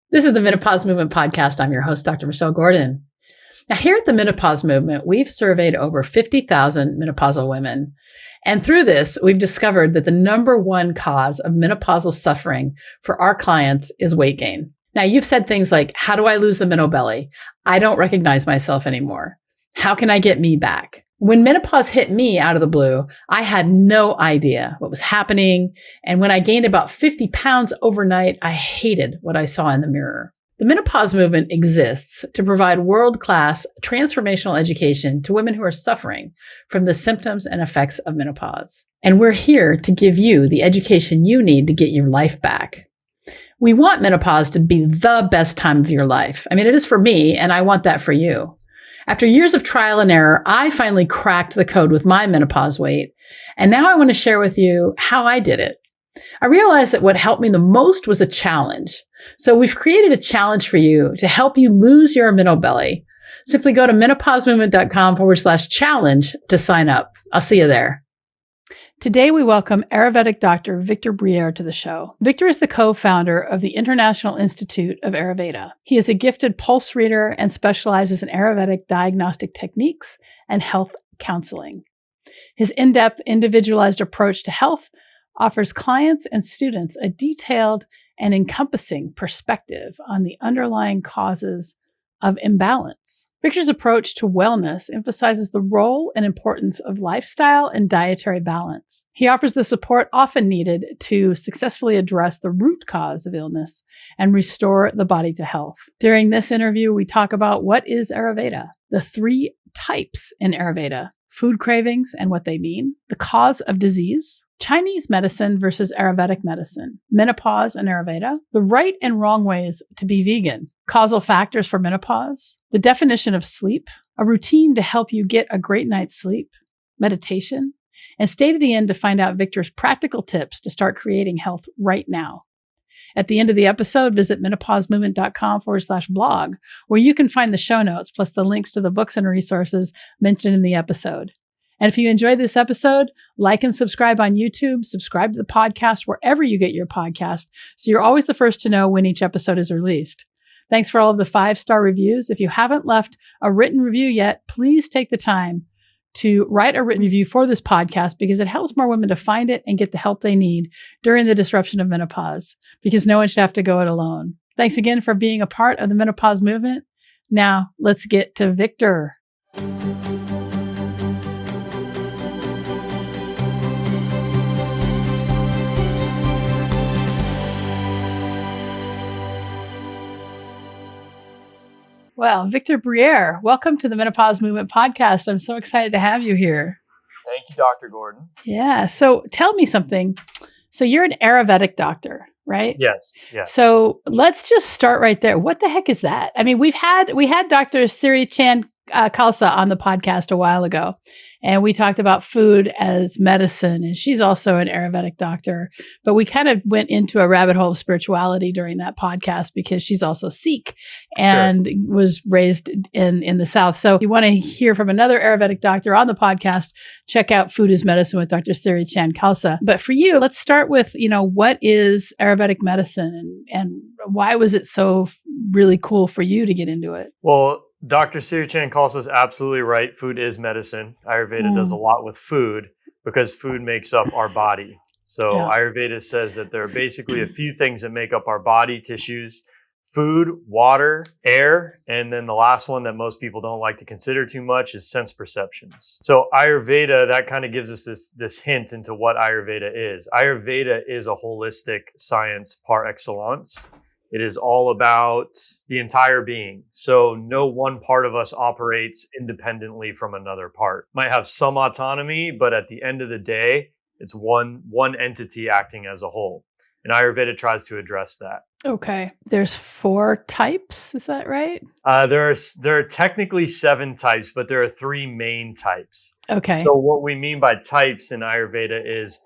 This is the Menopause Movement Podcast. I'm your host, Dr. Michelle Gordon. Now, here at the Menopause Movement, we've surveyed over 50,000 menopausal women. And through this, we've discovered that the number one cause of menopausal suffering for our clients is weight gain. Now, you've said things like, how do I lose the meno belly? I don't recognize myself anymore. How can I get me back? When menopause hit me out of the blue, I had no idea what was happening. And when I gained about 50 pounds overnight, I hated what I saw in the mirror. The menopause movement exists to provide world-class transformational education to women who are suffering from the symptoms and effects of menopause. And we're here to give you the education you need to get your life back. We want menopause to be the best time of your life. I mean, it is for me, and I want that for you. After years of trial and error, I finally cracked the code with my menopause weight. And now I want to share with you how I did it. I realized that what helped me the most was a challenge. So we've created a challenge for you to help you lose your meno belly. Simply go to menopausemovement.com/challenge to sign up. I'll see you there. Today, we welcome Ayurvedic Dr. Victor Briere to the show. Victor is the co-founder of the International Institute of Ayurveda. He is a gifted pulse reader and specializes in Ayurvedic diagnostic techniques and health counseling. His in-depth, individualized approach to health offers clients and students a detailed and encompassing perspective on the underlying causes of imbalance. Victor's approach to wellness emphasizes the role and importance of lifestyle and dietary balance. He offers the support often needed to successfully address the root cause of illness and restore the body to health. During this interview, we talk about what is Ayurveda, the 3 types in Ayurveda, food cravings and what they mean, the cause of disease, Chinese medicine versus Ayurvedic medicine, menopause and Ayurveda, the right and wrong ways to be vegan, causal factors for menopause, the definition of sleep, a routine to help you get a great night's sleep, meditation, and stay to the end to find out Victor's practical tips to start creating health right now. At the end of the episode, visit menopausemovement.com/blog, where you can find the show notes plus the links to the books and resources mentioned in the episode. And if you enjoyed this episode, like and subscribe on YouTube, subscribe to the podcast wherever you get your podcast, so you're always the first to know when each episode is released. Thanks for all of the 5-star reviews. If you haven't left a written review yet, please take the time to write a written review for this podcast because it helps more women to find it and get the help they need during the disruption of menopause, because no one should have to go it alone. Thanks again for being a part of the menopause movement. Now, let's get to Victor. Well, Victor Briere, welcome to the Menopause Movement Podcast. I'm so excited to have you here. Thank you, Dr. Gordon. Yeah. So tell me something. So you're an Ayurvedic doctor, right? Yes. So let's just start right there. What the heck is that? I mean, we had Dr. Siri Chan Khalsa on the podcast a while ago, and we talked about food as medicine, and she's also an Ayurvedic doctor. But we kind of went into a rabbit hole of spirituality during that podcast because she's also Sikh and was raised in the South. So if you want to hear from another Ayurvedic doctor on the podcast, check out Food is Medicine with Dr. Siri Chan Khalsa. But for you, let's start with, what is Ayurvedic medicine and why was it so really cool for you to get into it? Well, Dr. Siri Chan Khalsa is absolutely right. Food is medicine. Ayurveda does a lot with food because food makes up our body. So Ayurveda says that there are basically a few things that make up our body tissues: food, water, air, and then the last one that most people don't like to consider too much is sense perceptions. So Ayurveda, that kind of gives us this hint into what Ayurveda is. Ayurveda is a holistic science par excellence. It is all about the entire being. So no one part of us operates independently from another part. Might have some autonomy, but at the end of the day, it's one entity acting as a whole. And Ayurveda tries to address that. Okay. There's 4 types. Is that right? There are technically 7 types, but there are 3 main types. Okay. So what we mean by types in Ayurveda is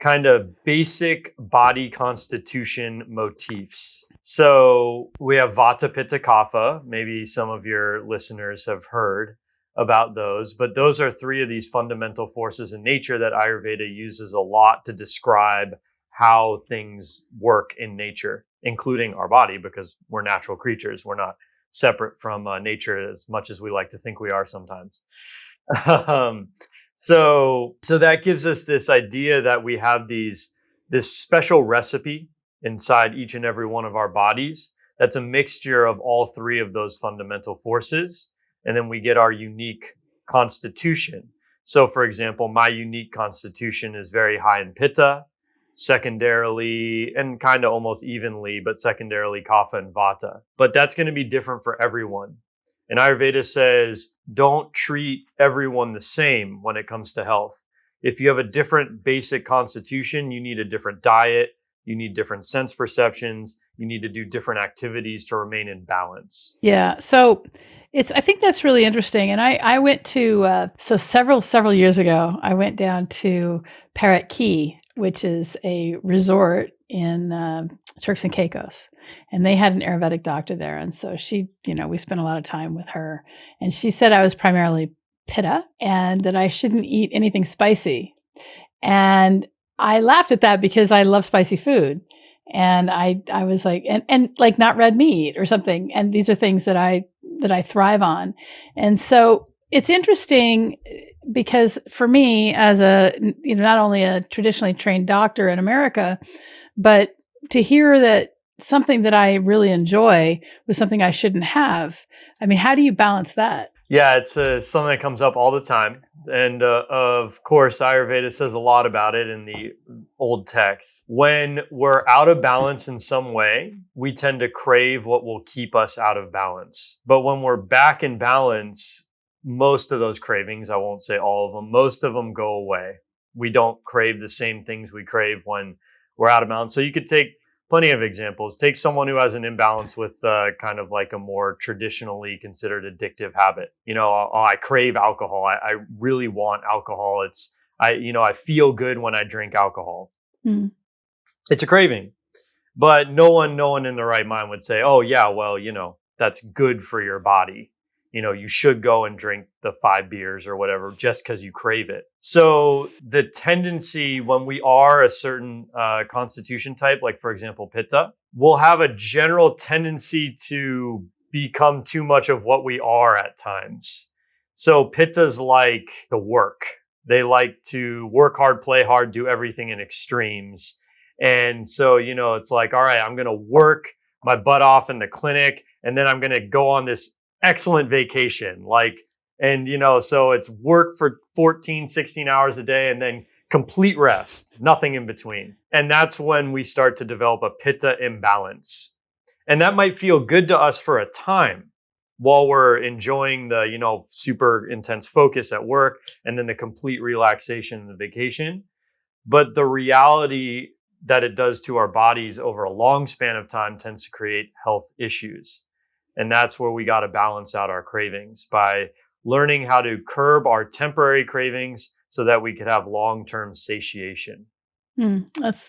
kind of basic body constitution motifs. So we have Vata, Pitta, Kapha. Maybe some of your listeners have heard about those, but those are 3 of these fundamental forces in nature that Ayurveda uses a lot to describe how things work in nature. including our body, because we're natural creatures. We're not separate from nature as much as we like to think we are sometimes. um, so that gives us this idea that we have this special recipe inside each and every one of our bodies that's a mixture of all three of those fundamental forces, and then we get our unique constitution. So for example, my unique constitution is very high in pitta, secondarily, and kind of almost evenly, but secondarily kapha and vata. But that's going to be different for everyone. And Ayurveda says, don't treat everyone the same when it comes to health. If you have a different basic constitution, you need a different diet, you need different sense perceptions, you need to do different activities to remain in balance. Yeah. So I think that's really interesting. And I went to, so several years ago, I went down to Parrot Key, which is a resort in Turks and Caicos. And they had an Ayurvedic doctor there. And so she, we spent a lot of time with her. And she said I was primarily pitta and that I shouldn't eat anything spicy. And I laughed at that because I love spicy food. And I was like, and like not red meat or something. And these are things that I thrive on. And so it's interesting because for me as not only a traditionally trained doctor in America, but to hear that something that I really enjoy was something I shouldn't have. I mean, how do you balance that? Yeah, it's something that comes up all the time. And of course, Ayurveda says a lot about it in the old texts. When we're out of balance in some way, we tend to crave what will keep us out of balance. But when we're back in balance, most of those cravings, I won't say all of them, most of them go away. We don't crave the same things we crave when we're out of balance. So you could take plenty of examples. Take someone who has an imbalance with kind of like a more traditionally considered addictive habit. I crave alcohol. I really want alcohol. I feel good when I drink alcohol. Mm. It's a craving, but no one in the right mind would say, oh yeah, well, that's good for your body. You should go and drink the 5 beers or whatever just because you crave it. So the tendency when we are a certain constitution type, like for example, pitta, we'll have a general tendency to become too much of what we are at times. So pittas like to work. They like to work hard, play hard, do everything in extremes. And so, it's like, all right, I'm going to work my butt off in the clinic, and then I'm going to go on this excellent vacation. So it's work for 14, 16 hours a day and then complete rest, nothing in between. And that's when we start to develop a pitta imbalance. And that might feel good to us for a time while we're enjoying the, super intense focus at work and then the complete relaxation and the vacation. But the reality that it does to our bodies over a long span of time tends to create health issues. And that's where we got to balance out our cravings by learning how to curb our temporary cravings so that we could have long-term satiation.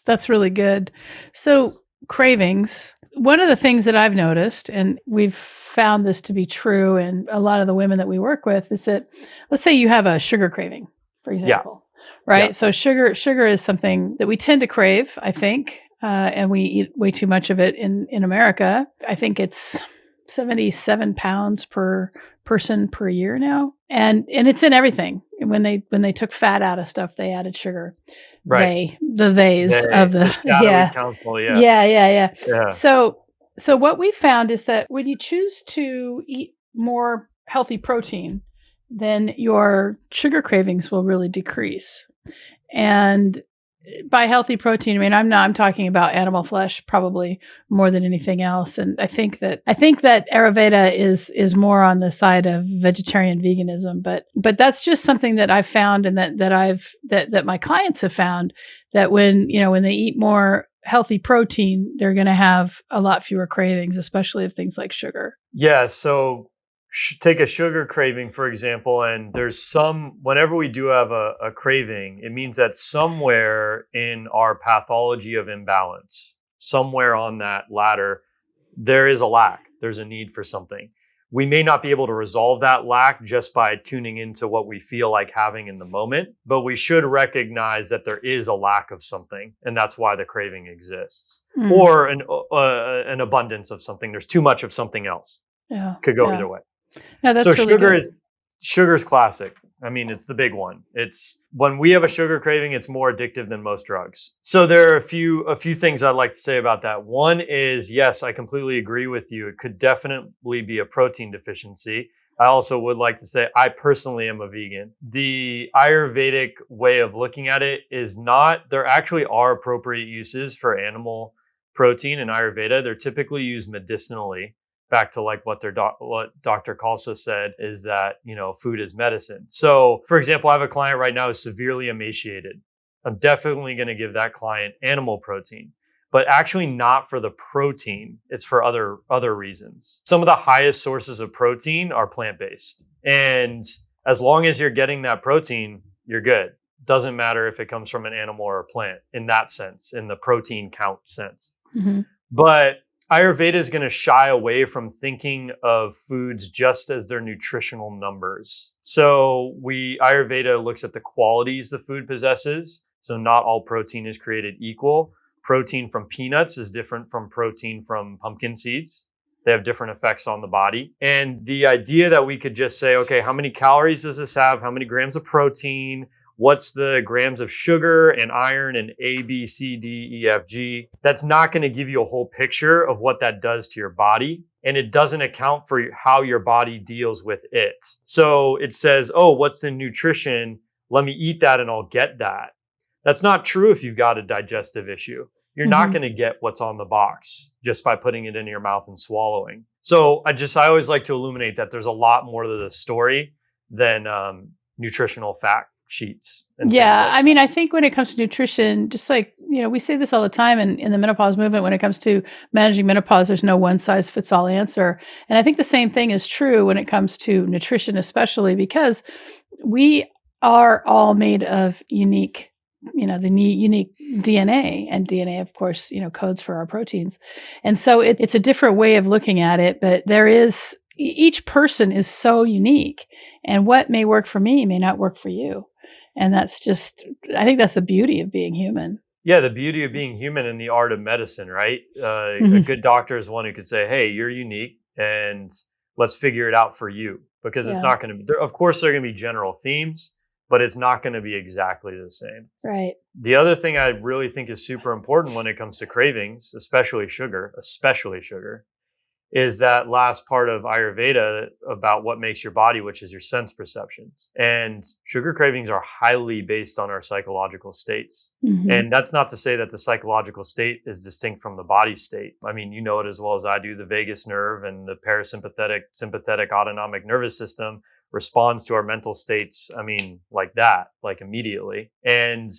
That's really good. So cravings, one of the things that I've noticed, and we've found this to be true in a lot of the women that we work with, is that let's say you have a sugar craving, for example, right? Yeah. So sugar is something that we tend to crave, I think, and we eat way too much of it in America. I think it's 77 pounds per person per year now. And it's in everything. When they took fat out of stuff, they added sugar. Right. They of the shadowy council, yeah. So what we found is that when you choose to eat more healthy protein, then your sugar cravings will really decrease. And by healthy protein, I mean, I'm talking about animal flesh probably more than anything else. And I think that Ayurveda is more on the side of vegetarian veganism, but that's just something that I've found and that my clients have found, that when they eat more healthy protein, they're going to have a lot fewer cravings, especially of things like sugar. Yeah. So take a sugar craving, for example, and whenever we do have a craving, it means that somewhere in our pathology of imbalance, somewhere on that ladder, there is a lack, there's a need for something. we may not be able to resolve that lack just by tuning into what we feel like having in the moment, but we should recognize that there is a lack of something, and that's why the craving exists. Or an abundance of something. There's too much of something else. Yeah. Could go either way. No, that's so really sugar's classic. I mean, it's the big one. It's when we have a sugar craving, it's more addictive than most drugs. So there are a few things I'd like to say about that. One is, yes, I completely agree with you. It could definitely be a protein deficiency. I also would like to say I personally am a vegan. The Ayurvedic way of looking at it is not, there actually are appropriate uses for animal protein in Ayurveda. They're typically used medicinally. Back to like what Dr. Khalsa said is that, food is medicine. So for example, I have a client right now who's severely emaciated. I'm definitely going to give that client animal protein, but actually not for the protein. It's for other reasons. Some of the highest sources of protein are plant-based. And as long as you're getting that protein, you're good. Doesn't matter if it comes from an animal or a plant in that sense, in the protein count sense. Mm-hmm. But Ayurveda is going to shy away from thinking of foods just as their nutritional numbers. So Ayurveda looks at the qualities the food possesses. So not all protein is created equal. Protein from peanuts is different from protein from pumpkin seeds. They have different effects on the body. And the idea that we could just say, okay, how many calories does this have? How many grams of protein? What's the grams of sugar and iron and A, B, C, D, E, F, G? That's not going to give you a whole picture of what that does to your body. And it doesn't account for how your body deals with it. So it says, oh, what's the nutrition? Let me eat that and I'll get that. That's not true if you've got a digestive issue. You're not going to get what's on the box just by putting it in your mouth and swallowing. So I always like to illuminate that there's a lot more to the story than nutritional fact sheets. Yeah. I mean, I think when it comes to nutrition, just like, we say this all the time in the menopause movement, when it comes to managing menopause, there's no one size fits all answer. And I think the same thing is true when it comes to nutrition, especially because we are all made of unique DNA, and DNA, of course, codes for our proteins. And so it's a different way of looking at it, but each person is so unique, and what may work for me may not work for you. And I think that's the beauty of being human. Yeah, the beauty of being human and the art of medicine, right? A good doctor is one who could say, hey, you're unique and let's figure it out for you, because it's not going to be, of course, there are going to be general themes, but it's not going to be exactly the same. Right. The other thing I really think is super important when it comes to cravings, especially sugar, is that last part of Ayurveda about what makes your body, which is your sense perceptions. And sugar cravings are highly based on our psychological states. Mm-hmm. And that's not to say that the psychological state is distinct from the body state. I mean, you know it as well as I do, the vagus nerve and the sympathetic autonomic nervous system responds to our mental states. I mean, like immediately. And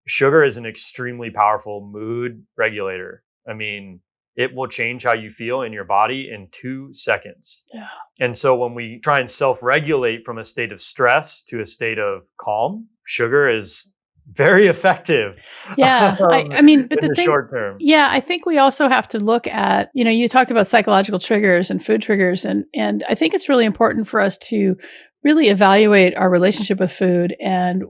sugar is an extremely powerful mood regulator. I mean, it will change how you feel in your body in 2 seconds. Yeah. And so when we try and self-regulate from a state of stress to a state of calm, sugar is very effective. Yeah. I mean, but in the short term. Yeah, I think we also have to look at, you talked about psychological triggers and food triggers. And I think it's really important for us to really evaluate our relationship with food and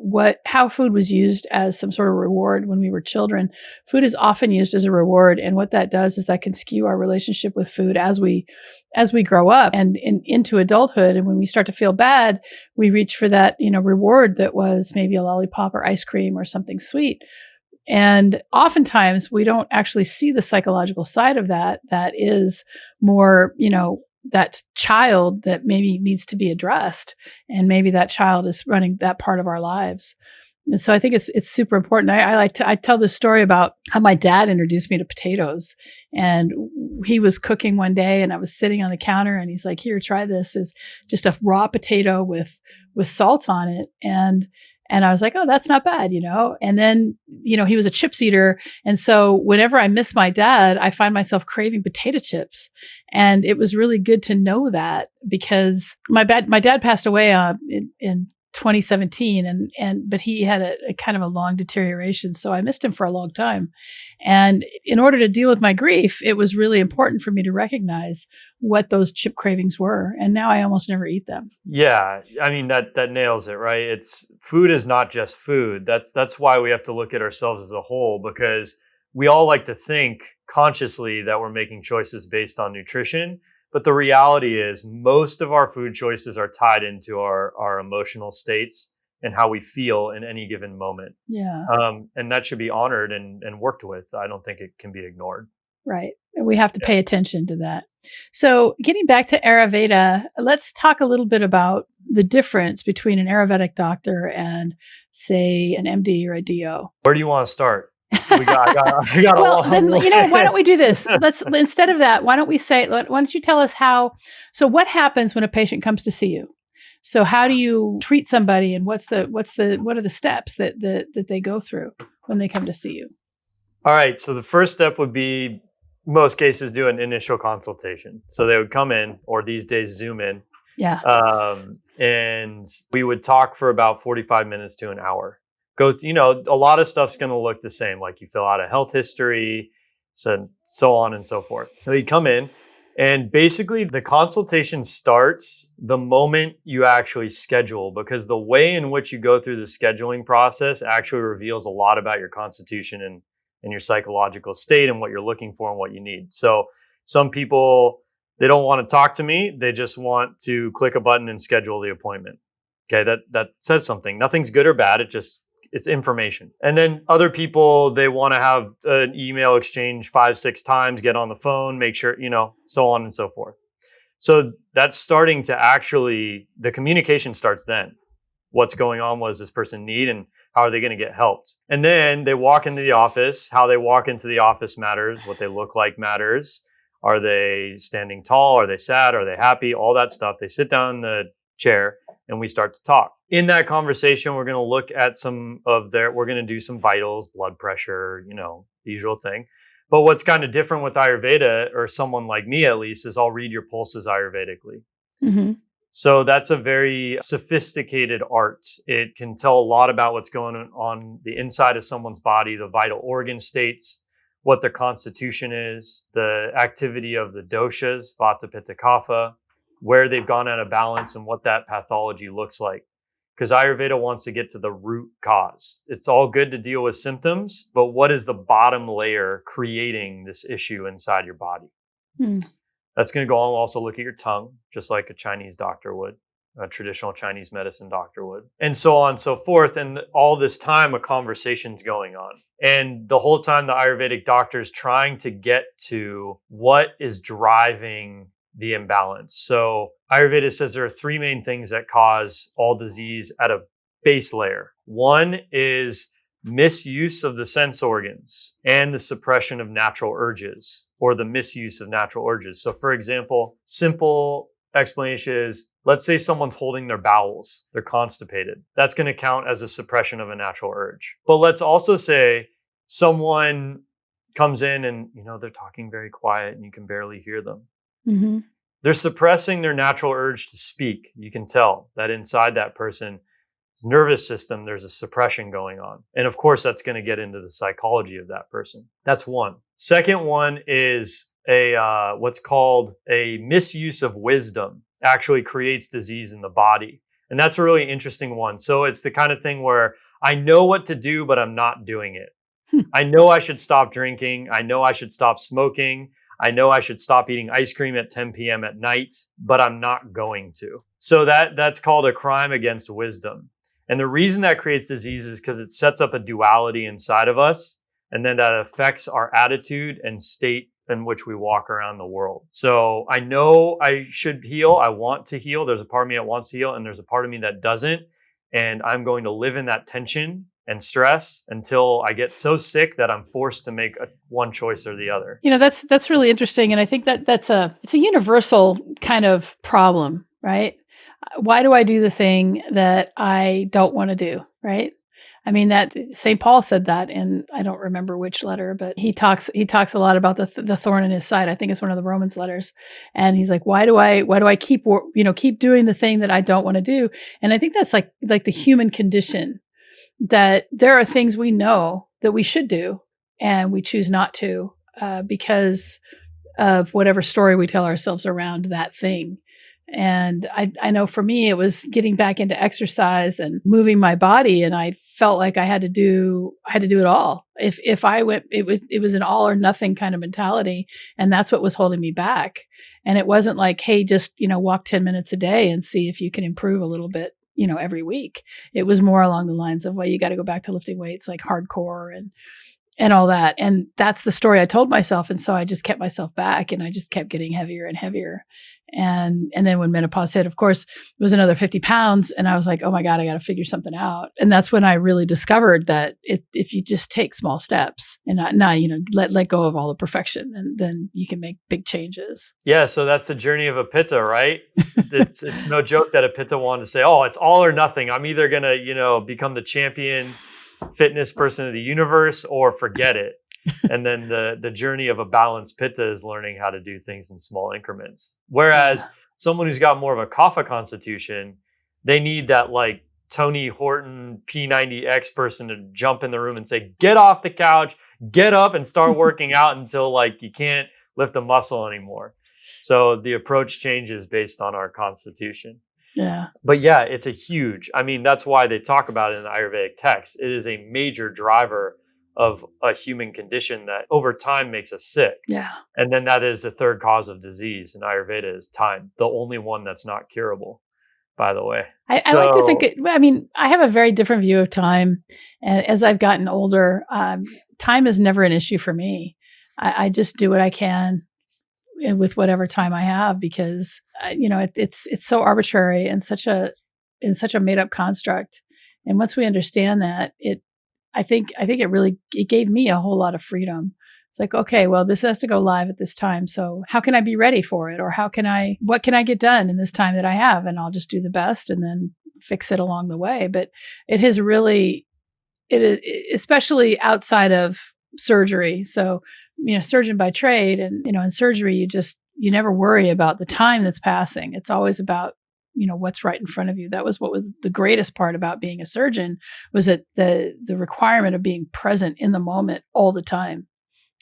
how food was used as some sort of reward when we were children. Food is often used as a reward, and what that does is that can skew our relationship with food as we grow up and into adulthood. And when we start to feel bad, we reach for that reward that was maybe a lollipop or ice cream or something sweet. And oftentimes we don't actually see the psychological side of that. That is more, that child that maybe needs to be addressed, and maybe that child is running that part of our lives. And so I think it's super important. I tell this story about how my dad introduced me to potatoes, and he was cooking one day and I was sitting on the counter and he's like, here, try this. It's just a raw potato with salt on it. And I was like, oh, that's not bad, And then, he was a chips eater. And so whenever I miss my dad, I find myself craving potato chips. And it was really good to know that, because my dad passed away in 2017, but he had a kind of a long deterioration, so I missed him for a long time. And in order to deal with my grief, it was really important for me to recognize what those chip cravings were, and now I almost never eat them. Yeah, I mean that nails it, right? It's food is not just food. That's why we have to look at ourselves as a whole, because we all like to think consciously that we're making choices based on nutrition. But the reality is most of our food choices are tied into our emotional states and how we feel in any given moment. Yeah. And that should be honored and worked with. I don't think it can be ignored. Right. We have to pay attention to that. So getting back to Ayurveda, let's talk a little bit about the difference between an Ayurvedic doctor and, say, an MD or a DO. Where do you want to start? I got well, then, why don't we do this? Instead of that, why don't you tell us so what happens when a patient comes to see you? So how do you treat somebody, and what are the steps that they go through when they come to see you? All right. So the first step would be, most cases, do an initial consultation. So they would come in, or these days Zoom in. Yeah. And we would talk for about 45 minutes to an hour. A lot of stuff's going to look the same. Like you fill out a health history, so on and so forth. So you come in, and basically the consultation starts the moment you actually schedule, because the way in which you go through the scheduling process actually reveals a lot about your constitution and your psychological state and what you're looking for and what you need. So some people, they don't want to talk to me. They just want to click a button and schedule the appointment. Okay, that says something. Nothing's good or bad. It's information. And then other people, they want to have an email exchange 5-6 times, get on the phone, make sure, so on and so forth. So that's starting to the communication starts then. What's going on? What does this person need? And how are they going to get helped? And then they walk into the office. How they walk into the office matters. What they look like matters. Are they standing tall? Are they sad? Are they happy? All that stuff. They sit down in the chair and we start to talk. In that conversation, we're going to look at we're going to do some vitals, blood pressure, the usual thing. But what's kind of different with Ayurveda, or someone like me at least, is I'll read your pulses Ayurvedically. Mm-hmm. So that's a very sophisticated art. It can tell a lot about what's going on the inside of someone's body, the vital organ states, what their constitution is, the activity of the doshas, Vata, Pitta, Kapha, where they've gone out of balance, and what that pathology looks like. Because Ayurveda wants to get to the root cause. It's all good to deal with symptoms, but what is the bottom layer creating this issue inside your body? That's going to go on. We'll also look at your tongue, just like a Chinese doctor would, a traditional Chinese medicine doctor would, and so on and so forth. And all this time, a conversation's going on. And the whole time, the Ayurvedic doctor's trying to get to what is driving the imbalance. So Ayurveda says there are 3 main things that cause all disease at a base layer. One is misuse of the sense organs and the suppression of natural urges, or the misuse of natural urges. So for example, simple explanation is, let's say someone's holding their bowels, they're constipated. That's going to count as a suppression of a natural urge. But let's also say someone comes in and, they're talking very quiet and you can barely hear them. Mm-hmm. They're suppressing their natural urge to speak. You can tell that inside that person's nervous system, there's a suppression going on. And of course, that's going to get into the psychology of that person. That's one. Second one is what's called a misuse of wisdom actually creates disease in the body. And that's a really interesting one. So it's the kind of thing where I know what to do, but I'm not doing it. I know I should stop drinking. I know I should stop smoking. I know I should stop eating ice cream at 10 p.m. at night, but I'm not going to. So that's called a crime against wisdom. And the reason that creates disease is because it sets up a duality inside of us, and then that affects our attitude and state in which we walk around the world. So I know I should heal. I want to heal. There's a part of me that wants to heal, and there's a part of me that doesn't. And I'm going to live in that tension and stress until I get so sick that I'm forced to make one choice or the other. That's really interesting. And I think it's a universal kind of problem, right? Why do I do the thing that I don't want to do, right? I mean, that St. Paul said that, and I don't remember which letter, but he talks a lot about the thorn in his side. I think it's one of the Romans letters, and he's like, why do I keep doing the thing that I don't want to do? And I think that's like the human condition, that there are things we know that we should do and we choose not to because of whatever story we tell ourselves around that thing. And I know for me, it was getting back into exercise and moving my body. And I felt like I had to do it all. If I went, it was an all or nothing kind of mentality. And that's what was holding me back. And it wasn't like, hey, just, walk 10 minutes a day and see if you can improve a little bit, every week. It was more along the lines of, well, you got to go back to lifting weights like hardcore and all that. And that's the story I told myself. And so I just kept myself back and I just kept getting heavier and heavier. And then when menopause hit, of course, it was another 50 pounds. And I was like, oh my God, I got to figure something out. And that's when I really discovered that if you just take small steps and not let go of all the perfection, and then you can make big changes. Yeah. So that's the journey of a pitta, right? It's no joke that a pitta wanted to say, oh, it's all or nothing. I'm either going to, become the champion fitness person of the universe or forget it. And then the journey of a balanced pitta is learning how to do things in small increments. Whereas someone who's got more of a kapha constitution, they need that like Tony Horton P90X person to jump in the room and say, get off the couch, get up and start working out until like you can't lift a muscle anymore. So the approach changes based on our constitution. Yeah. But yeah, it's that's why they talk about it in the Ayurvedic text. It is a major driver of a human condition that over time makes us sick. Yeah. And then that is the third cause of disease in Ayurveda is time, the only one that's not curable, by the way. I like to think, I have a very different view of time. And as I've gotten older, time is never an issue for me. I just do what I can with whatever time I have, because, it's so arbitrary and such a made up construct. And once we understand that, I think it gave me a whole lot of freedom. It's like, okay, well, this has to go live at this time. So how can I be ready for it? Or what can I get done in this time that I have? And I'll just do the best and then fix it along the way. But it has really, especially outside of surgery. So, surgeon by trade, and, in surgery, you never worry about the time that's passing. It's always about, what's right in front of you. That was what was the greatest part about being a surgeon, was that the requirement of being present in the moment all the time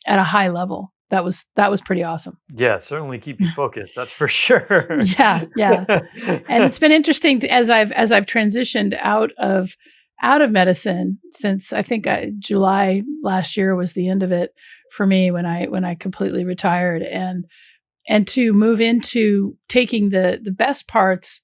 at a high level. That was pretty awesome. Yeah, certainly keep you focused. That's for sure. Yeah. And it's been interesting as I've transitioned out of medicine since I think July last year was the end of it for me when I completely retired, and to move into taking the best parts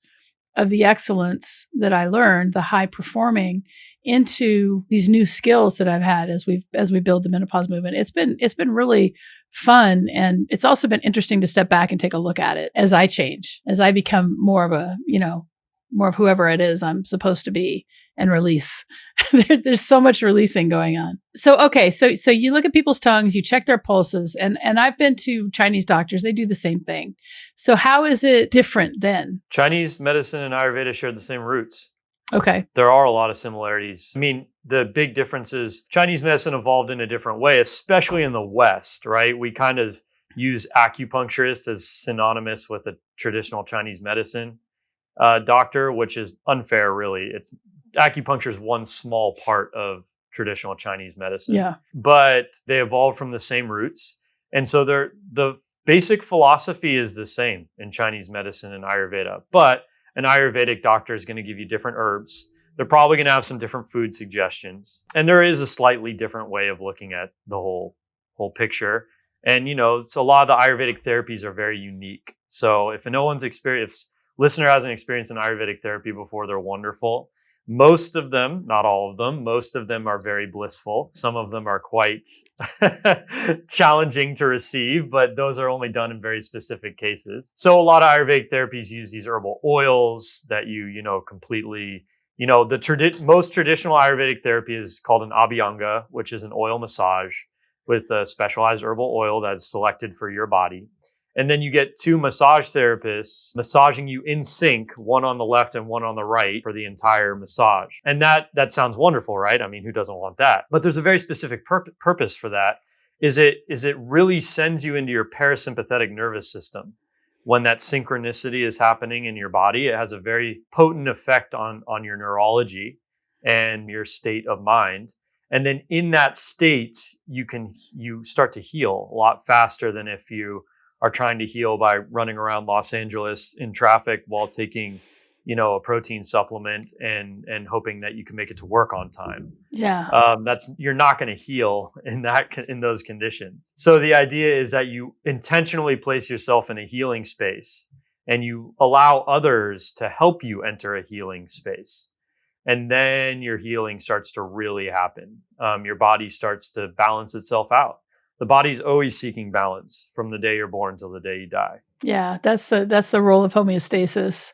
of the excellence that I learned, the high performing, into these new skills that I've had as we build the menopause movement. It's been really fun, and it's also been interesting to step back and take a look at it as I change, as I become more of whoever it is I'm supposed to be, and release. There's so much releasing going on. So, okay. So you look at people's tongues, you check their pulses, and I've been to Chinese doctors. They do the same thing. So how is it different then? Chinese medicine and Ayurveda share the same roots. Okay. There are a lot of similarities. The big difference is Chinese medicine evolved in a different way, especially in the West, right? We kind of use acupuncturists as synonymous with a traditional Chinese medicine doctor, which is unfair, really. Acupuncture is one small part of traditional Chinese medicine. Yeah. But they evolved from the same roots. And so the basic philosophy is the same in Chinese medicine and Ayurveda. But an Ayurvedic doctor is going to give you different herbs. They're probably going to have some different food suggestions. And there is a slightly different way of looking at the whole picture. And, so a lot of the Ayurvedic therapies are very unique. So if listener hasn't experienced an Ayurvedic therapy before, they're wonderful. Most of them, not all of them, most of them are very blissful. Some of them are quite challenging to receive, but those are only done in very specific cases. So a lot of Ayurvedic therapies use these herbal oils that completely, most traditional Ayurvedic therapy is called an abhyanga, which is an oil massage with a specialized herbal oil that's selected for your body. And then you get 2 massage therapists massaging you in sync, one on the left and one on the right for the entire massage. And that sounds wonderful, right? I mean, who doesn't want that? But there's a very specific purpose for that. Is it really sends you into your parasympathetic nervous system. When that synchronicity is happening in your body, it has a very potent effect on your neurology and your state of mind. And then in that state, you start to heal a lot faster than if you are trying to heal by running around Los Angeles in traffic while taking, a protein supplement and hoping that you can make it to work on time. Yeah. You're not going to heal in those conditions. So the idea is that you intentionally place yourself in a healing space and you allow others to help you enter a healing space. And then your healing starts to really happen. Your body starts to balance itself out. The body's always seeking balance from the day you're born till the day you die. Yeah, that's the role of homeostasis.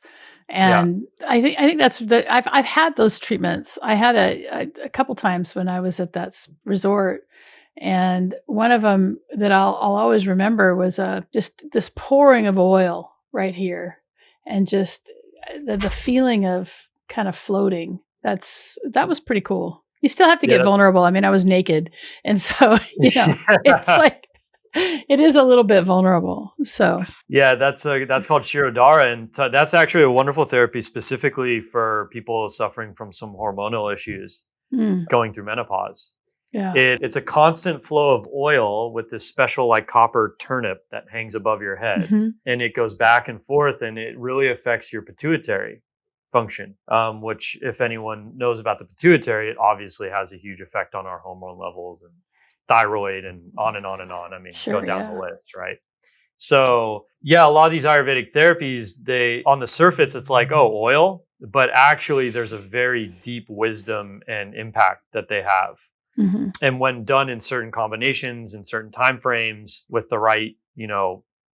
And yeah. I think that's I've had those treatments. I had a couple times when I was at that resort, and one of them that I'll always remember was just this pouring of oil right here, and just the feeling of kind of floating. That was pretty cool. You still have to get vulnerable. I mean, I was naked, and so it's like it is a little bit vulnerable. So yeah, that's called Shirodara, and that's actually a wonderful therapy specifically for people suffering from some hormonal issues going through menopause. Yeah, it's a constant flow of oil with this special like copper turnip that hangs above your head, and it goes back and forth, and it really affects your pituitary function, which if anyone knows about the pituitary, it obviously has a huge effect on our hormone levels and thyroid and on and on and on. I mean, go down the list, right? So yeah, a lot of these Ayurvedic therapies, they on the surface, it's like, oh, oil, but actually there's a very deep wisdom and impact that they have. And when done in certain combinations, in certain time frames with the right,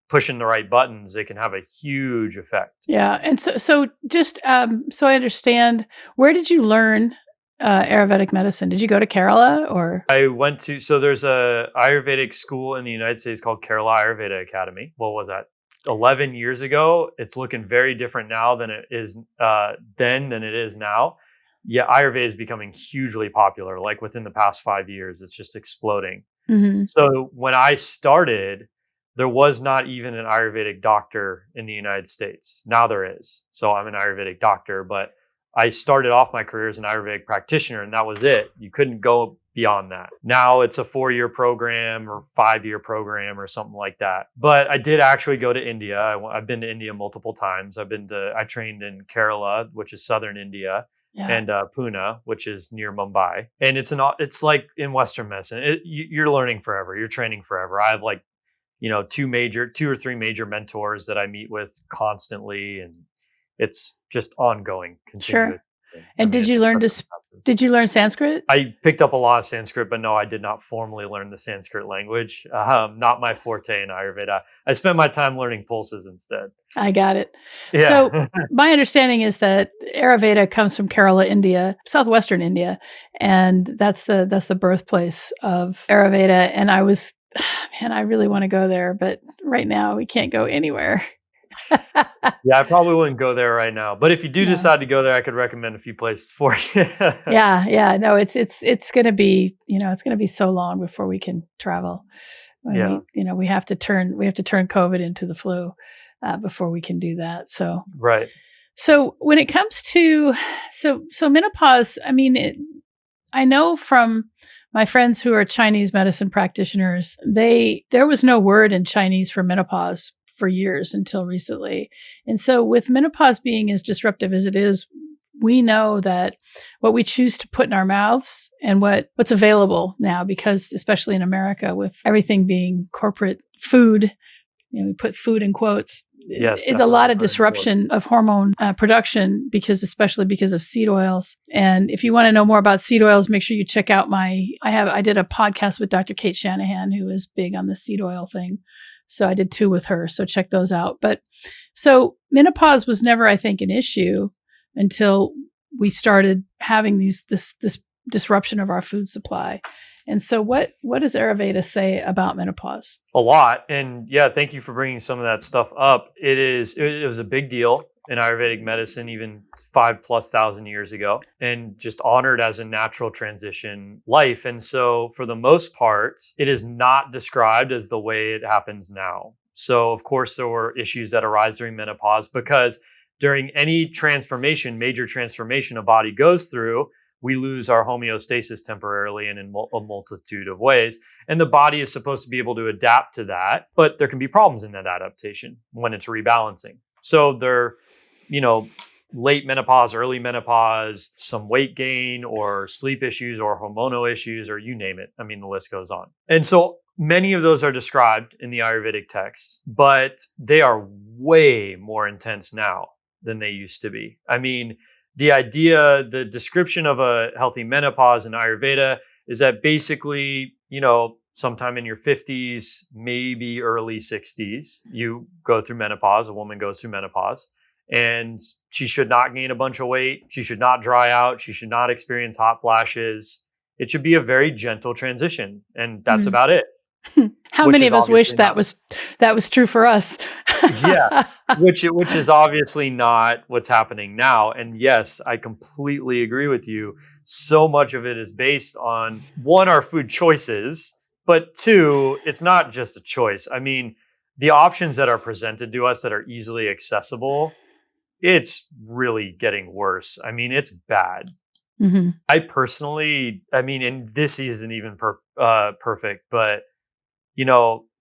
pushing the right buttons, they can have a huge effect. Yeah. And so just so I understand, where did you learn Ayurvedic medicine? Did you go to Kerala or? I went to, so there's a Ayurvedic school in the United States called Kerala Ayurveda Academy. What was that? 11 years ago. It's looking very different now than it is than it is now. Yeah, Ayurveda is becoming hugely popular. Like within the past 5 years, it's just exploding. So when I started, there was not even an Ayurvedic doctor in the United States. Now there is. So I'm an Ayurvedic doctor, but I started off my career as an Ayurvedic practitioner, and that was it. You couldn't go beyond that. Now it's a 4-year program or 5-year program or something like that. But I did actually go to India. I've been to India multiple times. I trained in Kerala, which is southern India. Yeah. And Pune, which is near Mumbai. And it's like in Western medicine, you're learning forever. You're training forever. I have like, 2 or 3 major mentors that I meet with constantly, and it's just ongoing. Sure. And did you learn Sanskrit? I picked up a lot of Sanskrit, but no, I did not formally learn the Sanskrit language. Not my forte in Ayurveda. I spent my time learning pulses instead. I got it. Yeah. So my understanding is that Ayurveda comes from Kerala, India, southwestern India, and that's the birthplace of Ayurveda. And I really want to go there, but right now we can't go anywhere. Yeah, I probably wouldn't go there right now. But if you do decide to go there, I could recommend a few places for you. Yeah. No, it's going to be, it's going to be so long before we can travel. We have to turn COVID into the flu before we can do that. So right. So when it comes to so menopause, I mean, I know from my friends who are Chinese medicine practitioners, there was no word in Chinese for menopause for years until recently. And so with menopause being as disruptive as it is, we know that what we choose to put in our mouths and what's available now, because especially in America with everything being corporate food, we put food in quotes. Yes, it's a lot of disruption of hormone production especially because of seed oils. And if you want to know more about seed oils, make sure you check out I did a podcast with Dr. Kate Shanahan, who is big on the seed oil thing. So I did 2 with her. So check those out. But so menopause was never, I think, an issue until we started having this disruption of our food supply. And so what does Ayurveda say about menopause? A lot. And yeah, thank you for bringing some of that stuff up. It was a big deal in Ayurvedic medicine, even 5,000+ years ago, and just honored as a natural transition life. And so for the most part, it is not described as the way it happens now. So of course, there were issues that arise during menopause because during any transformation, major transformation a body goes through, we lose our homeostasis temporarily and in a multitude of ways. And the body is supposed to be able to adapt to that, but there can be problems in that adaptation when it's rebalancing. So there, late menopause, early menopause, some weight gain or sleep issues or hormonal issues, or you name it. I mean, the list goes on. And so many of those are described in the Ayurvedic texts, but they are way more intense now than they used to be. I mean, the description of a healthy menopause in Ayurveda is that basically, sometime in your 50s, maybe early 60s, you go through menopause. A woman goes through menopause, and she should not gain a bunch of weight. She should not dry out. She should not experience hot flashes. It should be a very gentle transition, and that's about it. How many of us wish that was true for us? Yeah, which is obviously not what's happening now. And yes, I completely agree with you. So much of it is based on, one, our food choices, but two, it's not just a choice. I mean, the options that are presented to us that are easily accessible, it's really getting worse. I mean, it's bad. Mm-hmm. I personally, and this isn't even perfect, but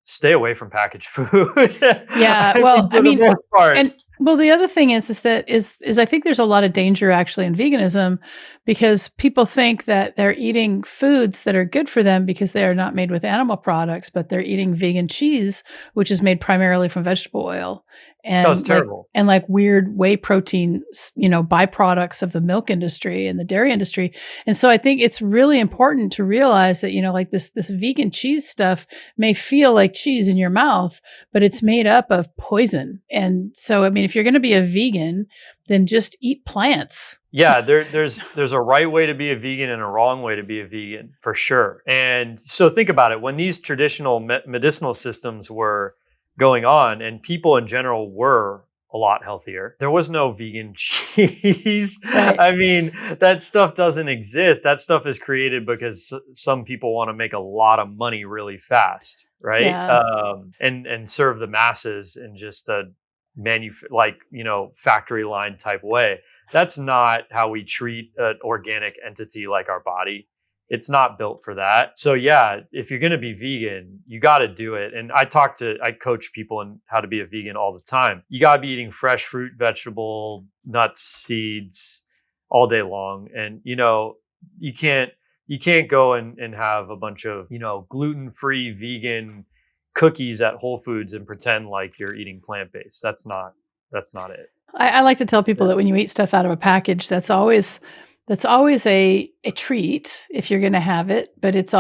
stay away from packaged food. Yeah, well, for the most part. And well, the other thing is I think there's a lot of danger actually in veganism, because people think that they're eating foods that are good for them because they are not made with animal products, but they're eating vegan cheese, which is made primarily from vegetable oil. And that was terrible. Like weird whey protein, byproducts of the milk industry and the dairy industry. And so I think it's really important to realize that, like this vegan cheese stuff may feel like cheese in your mouth, but it's made up of poison. And so, if you're going to be a vegan, then just eat plants. Yeah, there's a right way to be a vegan and a wrong way to be a vegan, for sure. And so think about it. When these traditional medicinal systems were going on and people in general were a lot healthier, there was no vegan cheese. Right. I mean, that stuff doesn't exist. That stuff is created because some people want to make a lot of money really fast, right? Yeah. And serve the masses in just a factory line type way. That's not how we treat an organic entity like our body. It's not built for that. So yeah, if you're going to be vegan, you got to do it. And I coach people on how to be a vegan all the time. You got to be eating fresh fruit, vegetable, nuts, seeds all day long. And, you can't go and have a bunch of, gluten-free vegan cookies at Whole Foods and pretend like you're eating plant-based. That's not it. I like to tell people that when you eat stuff out of a package, that's always a treat if you're going to have it, but it's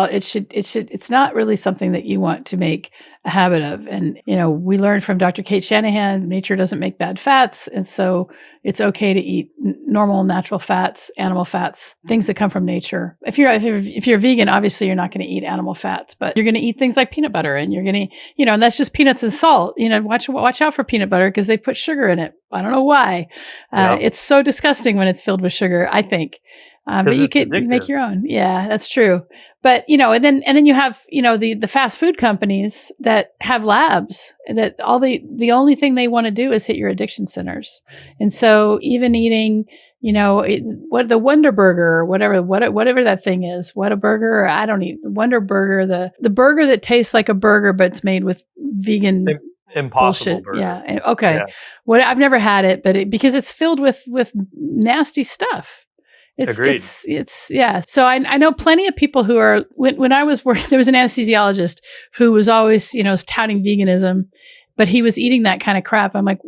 not really something that you want to make a habit of. And, we learned from Dr. Kate Shanahan, nature doesn't make bad fats. And so it's okay to eat normal, natural fats, animal fats, things that come from nature. If you're vegan, obviously you're not going to eat animal fats, but you're going to eat things like peanut butter, and you're going to, and that's just peanuts and salt. Watch out for peanut butter because they put sugar in it. I don't know why. It's so disgusting when it's filled with sugar, I think. But you could make your own. Yeah, that's true. But, and then you have, the fast food companies that have labs that the only thing they want to do is hit your addiction centers. And so even eating, what the Wonder Burger or whatever that thing is, what a burger, I don't eat the Wonder Burger, the burger that tastes like a burger, but it's made with vegan Impossible burger. Yeah. Okay. Yeah. I've never had it, but because it's filled with nasty stuff. Agreed. Yeah. So I know plenty of people who are, when I was working, there was an anesthesiologist who was always, touting veganism, but he was eating that kind of crap. I'm like,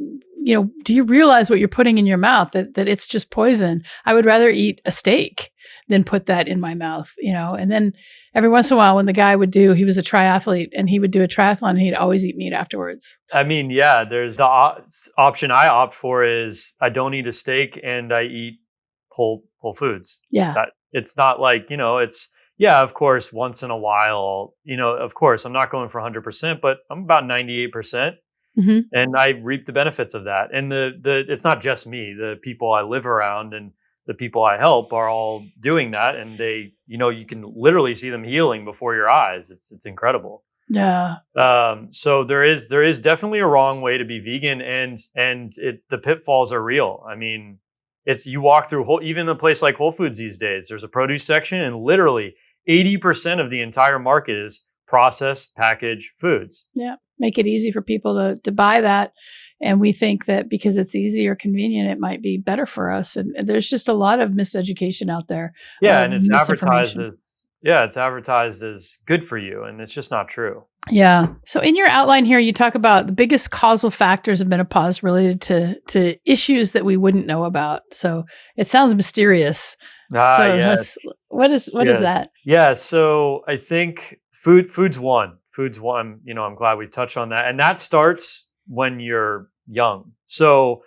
do you realize what you're putting in your mouth, that it's just poison? I would rather eat a steak than put that in my mouth, and then every once in a while when the guy he was a triathlete and he would do a triathlon and he'd always eat meat afterwards. I mean, yeah, there's the option I opt for is I don't eat a steak and I eat whole foods. Yeah. It's not like, yeah, of course, once in a while, of course, I'm not going for 100%, but I'm about 98%. Hmm. And I reap the benefits of that. And it's not just me, the people I live around and the people I help are all doing that. And they, you can literally see them healing before your eyes. It's incredible. Yeah. So there is definitely a wrong way to be vegan, and the pitfalls are real. I mean, it's you walk through even a place like Whole Foods these days. There's a produce section, and literally 80% of the entire market is processed packaged foods. Yeah. Make it easy for people to buy that. And we think that because it's easy or convenient, it might be better for us. And there's just a lot of miseducation out there, Yeah, of and misinformation. it's advertised as good for you, and it's just not true. Yeah. So in your outline here, you talk about the biggest causal factors of menopause related to issues that we wouldn't know about. So it sounds mysterious. So Yes, what is yes, that? yeah. So I think food's one. Food's one. I'm glad we touched on that, and that starts when you're young. So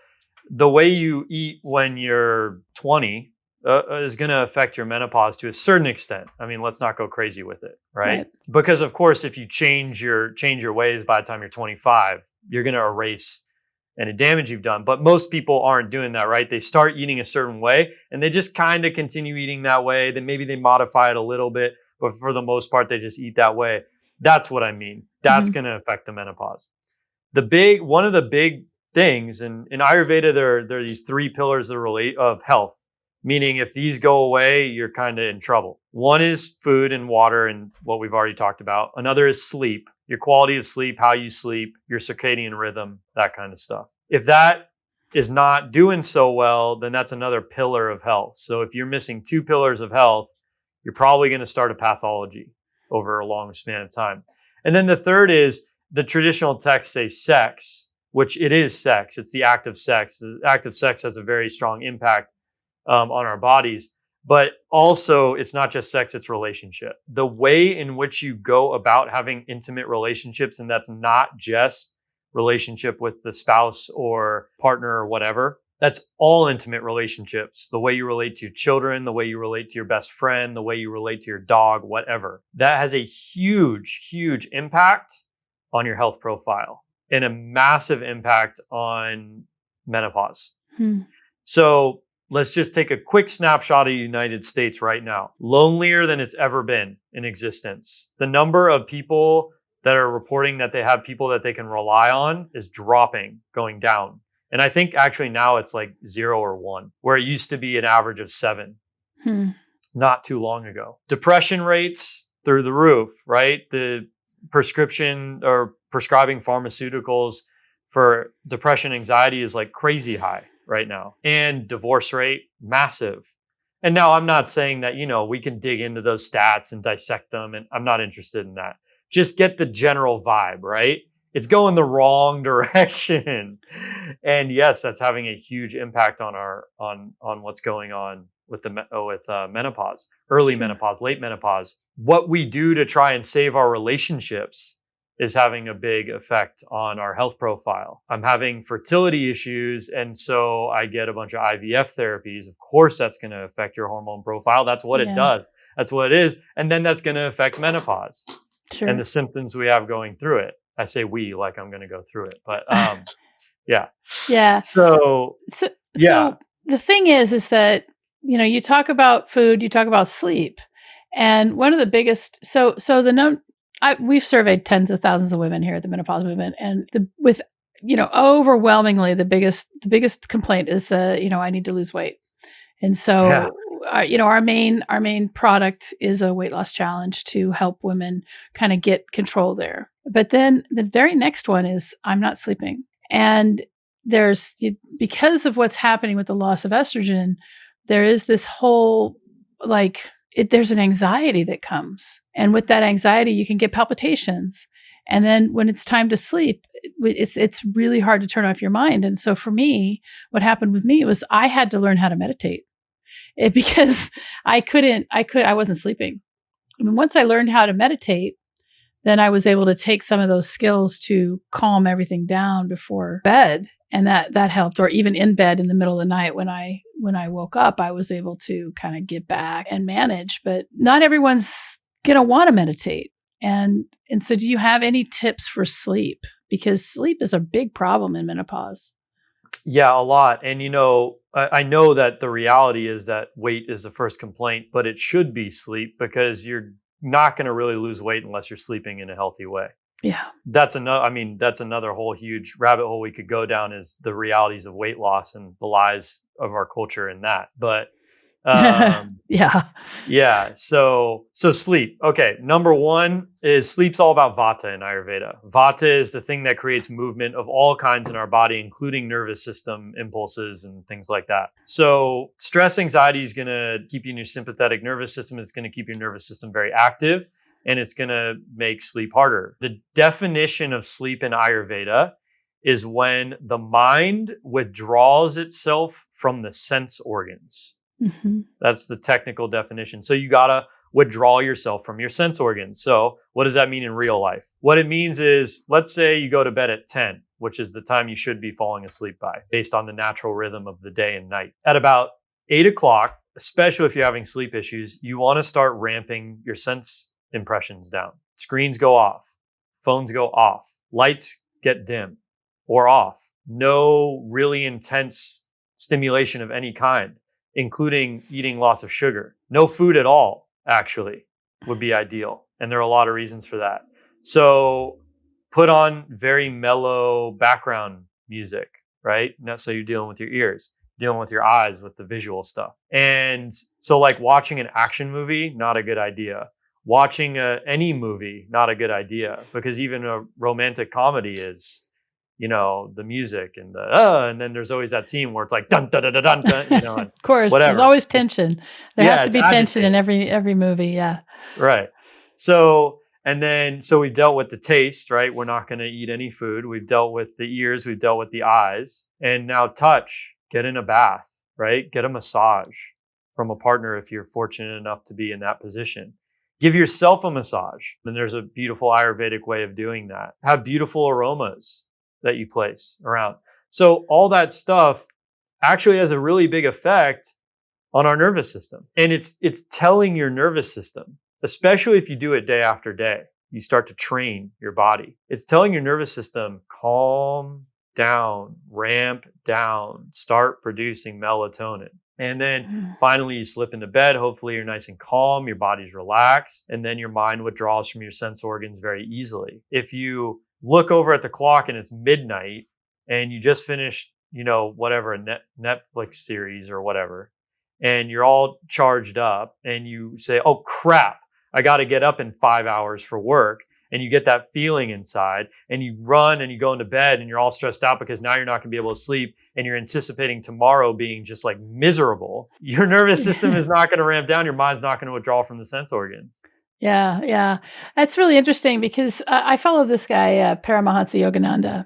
the way you eat when you're 20 is going to affect your menopause to a certain extent. I mean, let's not go crazy with it, right? Right. Because of course, if you change your ways by the time you're 25, you're going to erase any damage you've done. But most people aren't doing that, right? They start eating a certain way and they just kind of continue eating that way. Then maybe they modify it a little bit, but for the most part, they just eat that way. That's what I mean. That's Hmm. going to affect the menopause. One of the big things in Ayurveda, there are these three pillars of health. Meaning, if these go away, you're kind of in trouble. One is food and water, and what we've already talked about. Another is sleep, your quality of sleep, how you sleep, your circadian rhythm, that kind of stuff. If that is not doing so well, then that's another pillar of health. So if you're missing two pillars of health, you're probably going to start a pathology over a long span of time. And then the third is the traditional texts say sex, which it is sex. It's the act of sex. The act of sex has a very strong impact on our bodies. But also, it's not just sex, it's relationship. The way in which you go about having intimate relationships, and that's not just relationship with the spouse or partner or whatever, that's all intimate relationships. The way you relate to your children, the way you relate to your best friend, the way you relate to your dog, whatever. That has a huge, huge impact on your health profile and a massive impact on menopause. So let's just take a quick snapshot of the United States right now. Lonelier than it's ever been in existence. The number of people that are reporting that they have people that they can rely on is dropping, going down. And I think actually now it's like 0 or 1, where it used to be an average of 7 not too long ago. Depression rates through the roof, right? The prescription or prescribing pharmaceuticals for depression, anxiety is like crazy high right now. And divorce rate, massive. And now I'm not saying that, we can dig into those stats and dissect them. And I'm not interested in that. Just get the general vibe, right? It's going the wrong direction. And yes, that's having a huge impact on on what's going on with menopause, early menopause, late menopause. What we do to try and save our relationships is having a big effect on our health profile. I'm having fertility issues, and so I get a bunch of IVF therapies. Of course, that's going to affect your hormone profile. That's what it does. That's what it is. And then that's going to affect menopause and the symptoms we have going through it. I say we like I'm going to go through it, but yeah. Yeah. So the thing is that, you talk about food, you talk about sleep. And one of the biggest, we've surveyed tens of thousands of women here at the Menopause Movement, and overwhelmingly the biggest complaint is that, I need to lose weight. And so, our main product is a weight loss challenge to help women kind of get control there. But then the very next one is I'm not sleeping. And because of what's happening with the loss of estrogen, there is this whole, there's an anxiety that comes. And with that anxiety, you can get palpitations. And then when it's time to sleep, it's really hard to turn off your mind. And so for me, what happened with me was I had to learn how to meditate because I wasn't sleeping. I mean, once I learned how to meditate, then I was able to take some of those skills to calm everything down before bed. And that helped, or even in bed in the middle of the night when when I woke up, I was able to kind of get back and manage, but not everyone's going to want to meditate. And so do you have any tips for sleep? Because sleep is a big problem in menopause. Yeah, a lot. And, I know that the reality is that weight is the first complaint, but it should be sleep, because you're not going to really lose weight unless you're sleeping in a healthy way. Yeah. That's another whole huge rabbit hole we could go down, is the realities of weight loss and the lies of our culture in that. But yeah. So sleep. Okay. Number one is sleep's all about vata in Ayurveda. Vata is the thing that creates movement of all kinds in our body, including nervous system impulses and things like that. So stress, anxiety is going to keep you in your sympathetic nervous system. It's going to keep your nervous system very active, and it's going to make sleep harder. The definition of sleep in Ayurveda is when the mind withdraws itself from the sense organs. Mm-hmm. That's the technical definition. So you got to withdraw yourself from your sense organs. So what does that mean in real life? What it means is, let's say you go to bed at 10, which is the time you should be falling asleep by, based on the natural rhythm of the day and night. At about 8 o'clock, especially if you're having sleep issues, you want to start ramping your sense impressions down. Screens go off, phones go off, lights get dim or off. No really intense stimulation of any kind, including eating lots of sugar. No food at all, actually, would be ideal. And there are a lot of reasons for that. So put on very mellow background music, right? Not so you're dealing with your ears, dealing with your eyes, with the visual stuff. And so like watching an action movie, not a good idea. Watching any movie, not a good idea, because even a romantic comedy is, the music and and then there's always that scene where it's like dun dun dun dun dun, dun and of course, whatever. There's always tension. There has to be tension in agitating. every movie. Yeah. Right. So we've dealt with the taste, right? We're not going to eat any food. We've dealt with the ears. We've dealt with the eyes, and now touch. Get in a bath, right? Get a massage from a partner if you're fortunate enough to be in that position. Give yourself a massage. And there's a beautiful Ayurvedic way of doing that. Have beautiful aromas that you place around. So all that stuff actually has a really big effect on our nervous system. And it's telling your nervous system, especially if you do it day after day, you start to train your body. It's telling your nervous system, calm down, ramp down, start producing melatonin. And then finally you slip into bed. Hopefully you're nice and calm, your body's relaxed, and then your mind withdraws from your sense organs very easily. If you look over at the clock and it's midnight and you just finished, whatever, a Netflix series or whatever, and you're all charged up and you say, oh crap, I got to get up in 5 hours for work. And you get that feeling inside and you run and you go into bed and you're all stressed out because now you're not going to be able to sleep and you're anticipating tomorrow being just like miserable. Your nervous system is not going to ramp down. Your mind's not going to withdraw from the sense organs. Yeah. Yeah. That's really interesting because I follow this guy, Paramahansa Yogananda,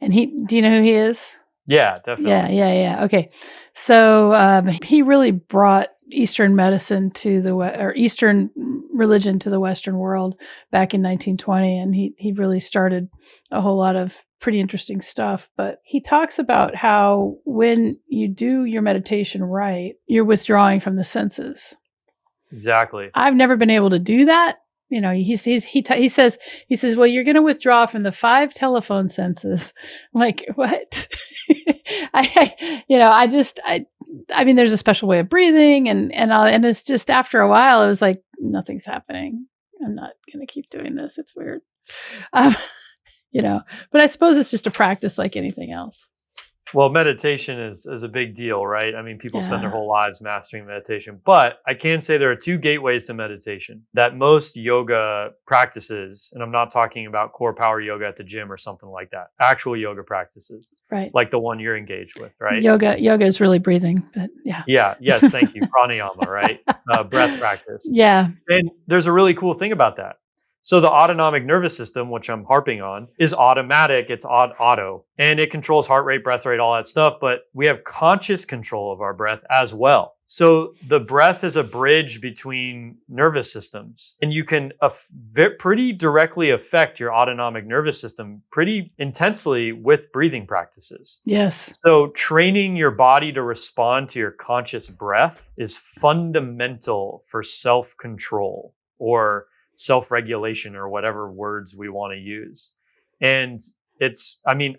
and do you know who he is? Yeah, definitely. Yeah. Okay. So he really brought Eastern medicine or Eastern religion to the Western world back in 1920. And he really started a whole lot of pretty interesting stuff. But he talks about how when you do your meditation right, you're withdrawing from the senses. Exactly. I've never been able to do that. He says, well, you're going to withdraw from the 5 telephone senses. I'm like, what? I mean, there's a special way of breathing and it's just after a while, it was like, nothing's happening. I'm not going to keep doing this. It's weird. But I suppose it's just a practice like anything else. Well, meditation is a big deal, right? I mean, people spend their whole lives mastering meditation, but I can say there are 2 gateways to meditation that most yoga practices, and I'm not talking about core power yoga at the gym or something like that, actual yoga practices, right? Like the one you're engaged with, right? Yoga is really breathing, but yeah. Yeah. Yes. Thank you. Pranayama, right? Breath practice. Yeah. And there's a really cool thing about that. So the autonomic nervous system, which I'm harping on, is automatic. It's auto, and it controls heart rate, breath rate, all that stuff. But we have conscious control of our breath as well. So the breath is a bridge between nervous systems, and you can pretty directly affect your autonomic nervous system pretty intensely with breathing practices. Yes. So training your body to respond to your conscious breath is fundamental for self-control or self-regulation, or whatever words we want to use. And it's, I mean,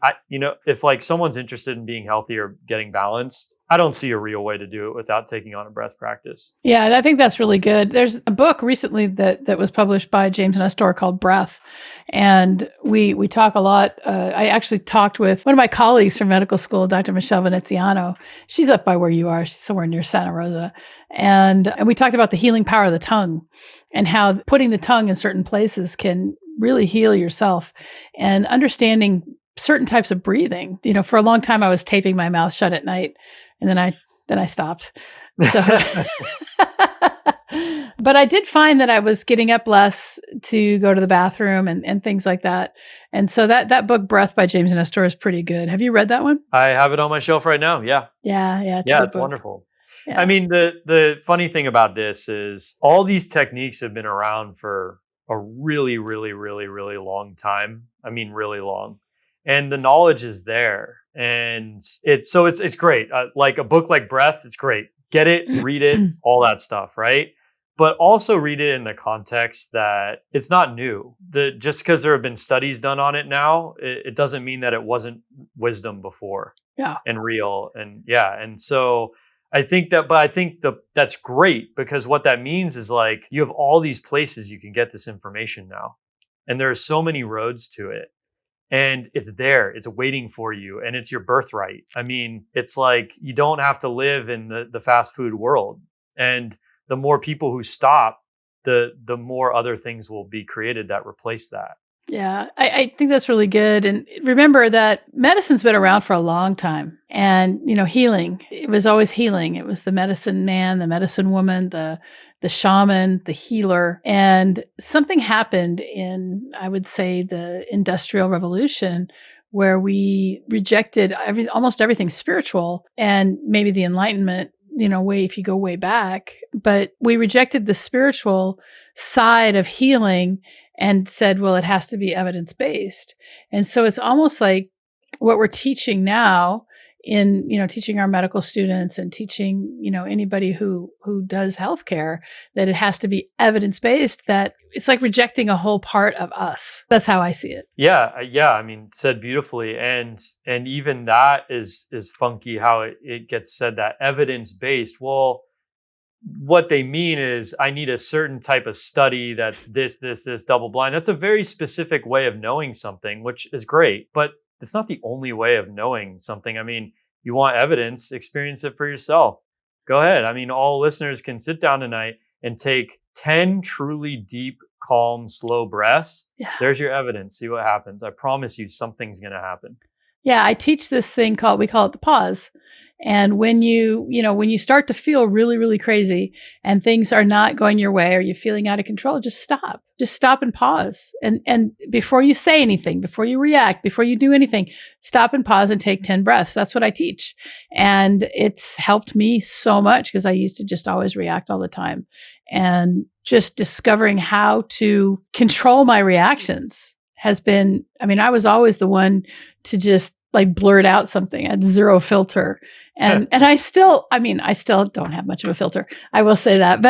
if like someone's interested in being healthy or getting balanced, I don't see a real way to do it without taking on a breath practice. Yeah, I think that's really good. There's a book recently that was published by James Nestor called Breath. And we talk a lot. I actually talked with one of my colleagues from medical school, Dr. Michelle Veneziano. She's up by where you are. She's somewhere near Santa Rosa. And we talked about the healing power of the tongue and how putting the tongue in certain places can really heal yourself, and understanding certain types of breathing. For a long time I was taping my mouth shut at night, and then I stopped. So, but I did find that I was getting up less to go to the bathroom and things like that. And so that book, Breath by James Nestor, is pretty good. Have you read that one? I have it on my shelf right now. Yeah. Yeah. It's wonderful. Yeah. I mean, the funny thing about this is all these techniques have been around for a really, really, really, really long time. I mean, really long. And the knowledge is there. And it's great. Like a book like Breath, it's great. Get it, read it, all that stuff, right? But also read it in the context that it's not new. Just because there have been studies done on it now, it doesn't mean that it wasn't wisdom before. Yeah. And real. And yeah. And so I think that's great, because what that means is like you have all these places you can get this information now. And there are so many roads to it. And it's there, it's waiting for you, and it's your birthright. I mean, it's like you don't have to live in the fast food world. And the more people who stop, the more other things will be created that replace that. Yeah, I think that's really good. And remember that medicine's been around for a long time. And, healing, it was always healing. It was the medicine man, the medicine woman, the shaman, the healer. And something happened in, I would say, the Industrial Revolution, where we rejected almost everything spiritual, and maybe the Enlightenment, if you go way back, but we rejected the spiritual side of healing and said, well, it has to be evidence-based. And so it's almost like what we're teaching now in, teaching our medical students and teaching, anybody who does healthcare, that it has to be evidence-based, that it's like rejecting a whole part of us. That's how I see it. Yeah. I mean, said beautifully. And even that is funky how it gets said, that evidence-based. Well, what they mean is I need a certain type of study that's this double blind. That's a very specific way of knowing something, which is great, but it's not the only way of knowing something. I mean, you want evidence, experience it for yourself. Go ahead. I mean, all listeners can sit down tonight and take 10 truly deep, calm, slow breaths. Yeah. There's your evidence. See what happens. I promise you something's going to happen. Yeah, I teach this thing we call it the pause. And when you start to feel really, really crazy and things are not going your way, or you're feeling out of control, just stop and pause. And before you say anything, before you react, before you do anything, stop and pause and take 10 breaths. That's what I teach. And it's helped me so much, because I used to just always react all the time. And just discovering how to control my reactions has been, I was always the one to just like blurt out something. I had zero filter. And I still don't have much of a filter. I will say that,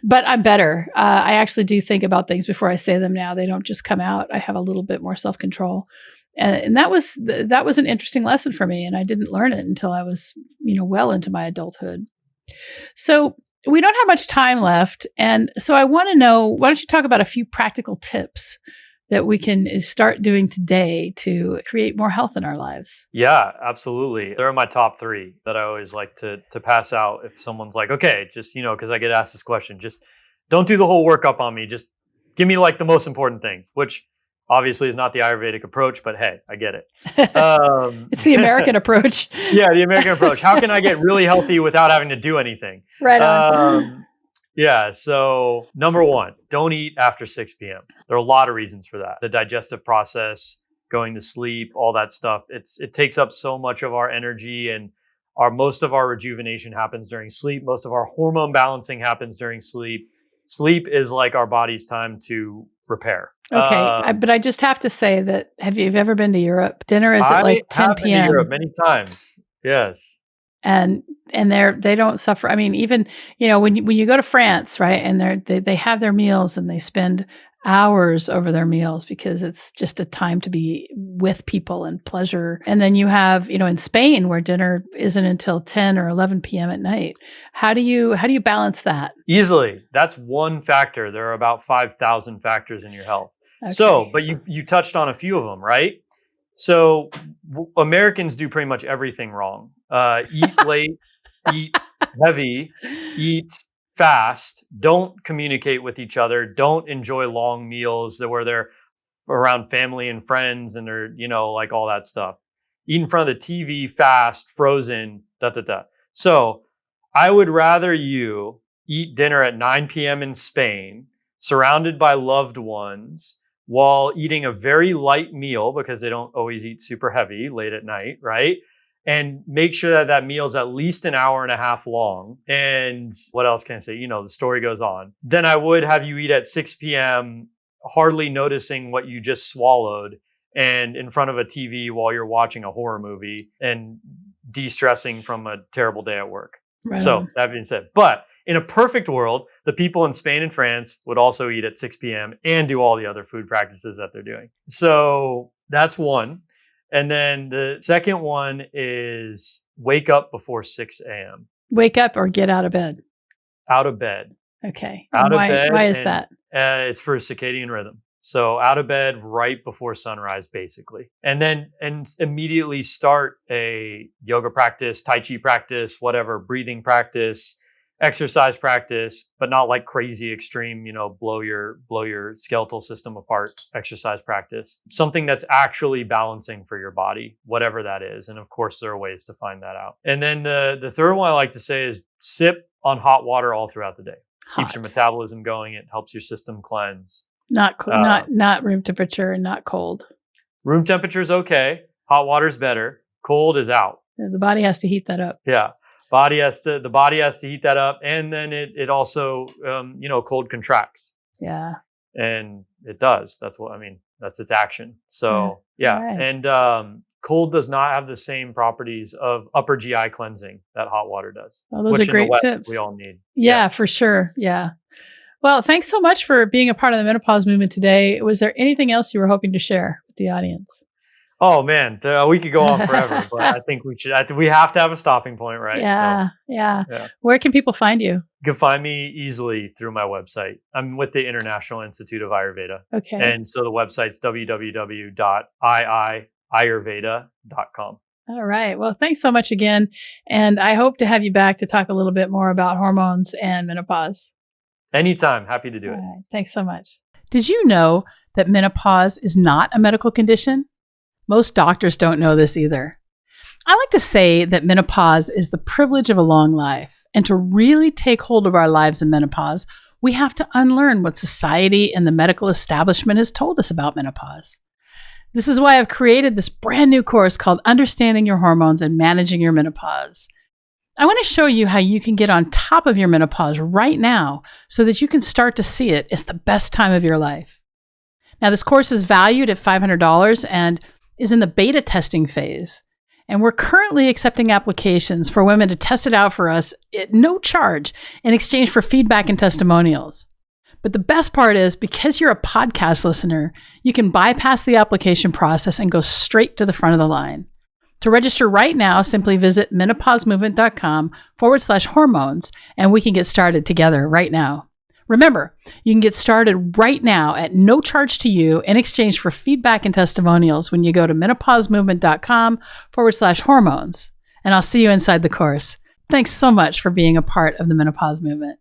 but I'm better. I actually do think about things before I say them now. They don't just come out. I have a little bit more self-control. And that was an interesting lesson for me. And I didn't learn it until I was, well into my adulthood. So we don't have much time left. And so I want to know, why don't you talk about a few practical tips that we can start doing today to create more health in our lives? Yeah, absolutely. They're my top 3 that I always like to pass out if someone's like, okay, just, because I get asked this question, just don't do the whole workup on me. Just give me like the most important things, which obviously is not the Ayurvedic approach, but hey, I get it. It's the American approach. Yeah, the American approach. How can I get really healthy without having to do anything? Right on. Yeah. So number one, don't eat after 6 p.m. There are a lot of reasons for that. The digestive process, going to sleep, all that stuff. It takes up so much of our energy, and most of our rejuvenation happens during sleep. Most of our hormone balancing happens during sleep. Sleep is like our body's time to repair. Okay. But I just have to say that, have you ever been to Europe? Dinner is at like 10 have p.m. been to Europe many times. Yes. And they don't suffer. I mean, even, when you go to France, right, and they have their meals and they spend hours over their meals because it's just a time to be with people and pleasure. And then you have, in Spain where dinner isn't until 10 or 11 p.m. at night. How do you balance that? Easily. That's one factor. There are about 5,000 factors in your health. Okay. So, but you touched on a few of them, right? So Americans do pretty much everything wrong. Eat late, eat heavy, eat fast, don't communicate with each other, don't enjoy long meals where they're around family and friends and they're, like all that stuff. Eat in front of the TV, fast, frozen, So I would rather you eat dinner at 9 p.m. in Spain, surrounded by loved ones, while eating a very light meal, because they don't always eat super heavy late at night, right? And make sure that meal is at least an hour and a half long. And what else can I say? The story goes on. Then I would have you eat at 6 p.m., hardly noticing what you just swallowed, and in front of a TV while you're watching a horror movie and de-stressing from a terrible day at work. Right. So that being said, but in a perfect world, the people in Spain and France would also eat at 6 p.m. and do all the other food practices that they're doing. So that's one. And then the second one is wake up before 6 a.m. Wake up or get out of bed? Out of bed. Okay. Out of bed. Why is that? It's for circadian rhythm. So out of bed right before sunrise, basically. And then immediately start a yoga practice, Tai Chi practice, whatever, breathing practice, exercise practice, but not like crazy extreme, blow your skeletal system apart exercise practice. Something that's actually balancing for your body, whatever that is. And of course, there are ways to find that out. And then the third one I like to say is sip on hot water all throughout the day. Keeps your metabolism going. It helps your system cleanse. Not room temperature and not cold. Room temperature is okay. Hot water is better. Cold is out. The body has to heat that up. Yeah. The body has to heat that up, and then it also cold contracts. Yeah. And it does. That's its action. So yeah. Right. And cold does not have the same properties of upper GI cleansing that hot water does. Well, those are great tips. We all need. Yeah, for sure. Yeah. Well, thanks so much for being a part of the menopause movement today. Was there anything else you were hoping to share with the audience? Oh man, we could go on forever, but I think we have to have a stopping point, right? Yeah. Where can people find you? You can find me easily through my website. I'm with the International Institute of Ayurveda. Okay. And so the website's www.iiayurveda.com. All right. Well, thanks so much again. And I hope to have you back to talk a little bit more about hormones and menopause. Anytime. Happy to do it. All right. Thanks so much. Did you know that menopause is not a medical condition? Most doctors don't know this either. I like to say that menopause is the privilege of a long life. And to really take hold of our lives in menopause, we have to unlearn what society and the medical establishment has told us about menopause. This is why I've created this brand new course called Understanding Your Hormones and Managing Your Menopause. I want to show you how you can get on top of your menopause right now so that you can start to see it as the best time of your life. Now, this course is valued at $500 and is in the beta testing phase. And we're currently accepting applications for women to test it out for us at no charge in exchange for feedback and testimonials. But the best part is, because you're a podcast listener, you can bypass the application process and go straight to the front of the line. To register right now, simply visit menopausemovement.com/hormones, and we can get started together right now. Remember, you can get started right now at no charge to you in exchange for feedback and testimonials when you go to menopausemovement.com/hormones. And I'll see you inside the course. Thanks so much for being a part of the menopause movement.